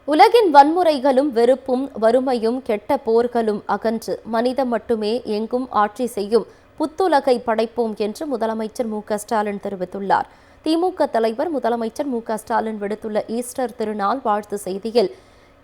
உலகின் வன்முறைகளும் வெறுப்பும் வறுமையும் கெட்ட போர்களும் அகன்று மனிதம் மட்டுமே எங்கும் ஆட்சி செய்யும் புத்துலகை படைப்போம் என்று முதலமைச்சர் மு.க.ஸ்டாலின் தெரிவித்துள்ளார். திமுக தலைவர் முதலமைச்சர் மு.க.ஸ்டாலின் விடுத்துள்ள ஈஸ்டர் திருநாள் வாழ்த்து செய்தியில்,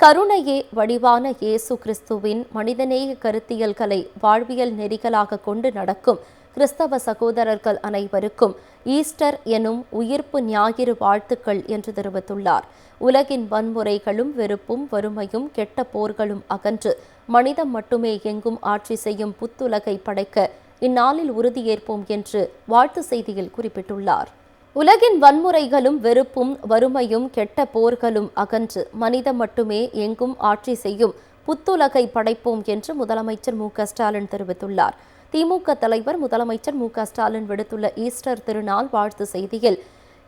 கருணையே வடிவான இயேசு கிறிஸ்துவின் மனிதநேய கருத்தியல்களை வாழ்வியல் நெறிகளாக கொண்டு நடக்கும் கிறிஸ்தவ சகோதரர்கள் அனைவருக்கும் ஈஸ்டர் எனும் உயிர்ப்பு ஞாயிறு வாழ்த்துக்கள் என்று தெரிவித்துள்ளார். உலகின் வன்முறைகளும் வெறுப்பும் வறுமையும் கெட்ட போர்களும் அகன்று மனிதம் மட்டுமே எங்கும் ஆட்சி செய்யும் புத்துலகை படைக்க இந்நாளில் உறுதியேற்போம் என்று வாழ்த்து செய்தியில் குறிப்பிட்டுள்ளார். உலகின் வன்முறைகளும் வெறுப்பும் வறுமையும் கெட்ட போர்களும் அகன்று மனிதம் மட்டுமே எங்கும் ஆட்சி செய்யும் புத்துலகை படைப்போம் என்று முதலமைச்சர் மு.க.ஸ்டாலின் தெரிவித்துள்ளார். திமுக தலைவர் முதலமைச்சர் மு.க.ஸ்டாலின் விடுத்துள்ள ஈஸ்டர் திருநாள் வாழ்த்து செய்தியில்,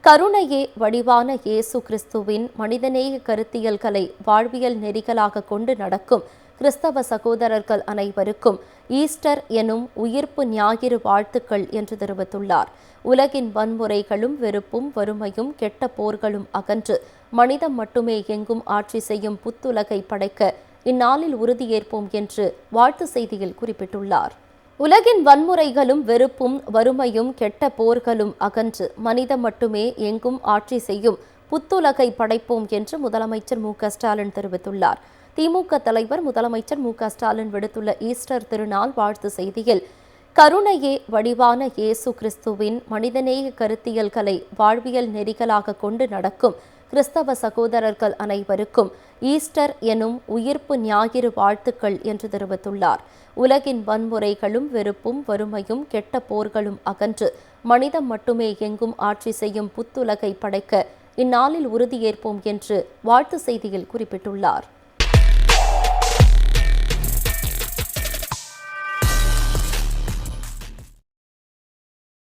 கருணையே வடிவான இயேசு கிறிஸ்துவின் மனிதநேய கருத்தியல்களை வாழ்வியல் நெறிகளாக கொண்டு நடக்கும் கிறிஸ்தவ சகோதரர்கள் அனைவருக்கும் ஈஸ்டர் எனும் உயிர்ப்பு ஞாயிறு வாழ்த்துக்கள் என்று தெரிவித்துள்ளார். உலகின் வன்முறைகளும் வெறுப்பும் வறுமையும் கெட்ட போர்களும் அகன்று மனிதம் மட்டுமே எங்கும் ஆட்சி செய்யும் புத்துலகை படைக்க இந்நாளில் உறுதியேற்போம் என்று வாழ்த்து செய்தியில் குறிப்பிட்டுள்ளார். உலகின் வன்முறைகளும் வெறுப்பும் வறுமையும் கெட்ட போர்களும் அகன்று மனிதம் மட்டுமே எங்கும் ஆட்சி செய்யும் புத்துலகை படைப்போம் என்று முதலமைச்சர் மு.க.ஸ்டாலின் தெரிவித்துள்ளார். திமுக தலைவர் முதலமைச்சர் மு.க.ஸ்டாலின் விடுத்துள்ள ஈஸ்டர் திருநாள் வாழ்த்து செய்தியில், கருணையே வடிவான இயேசு கிறிஸ்துவின் மனிதநேய கருத்தியல்களை வாழ்வியல் நெறிகளாக கொண்டு நடக்கும் கிறிஸ்தவ சகோதரர்கள் அனைவருக்கும் ஈஸ்டர் எனும் உயிர்ப்பு ஞாயிறு வாழ்த்துக்கள் என்று தெரிவித்துள்ளார். உலகின் வன்முறைகளும் வெறுப்பும் வறுமையும் கெட்ட போர்களும் அகன்று மனிதம் மட்டுமே எங்கும் ஆட்சி செய்யும் புத்துலகை படைக்க இந்நாளில் உறுதியேற்போம் என்று வாழ்த்து செய்தியில் குறிப்பிட்டுள்ளார்.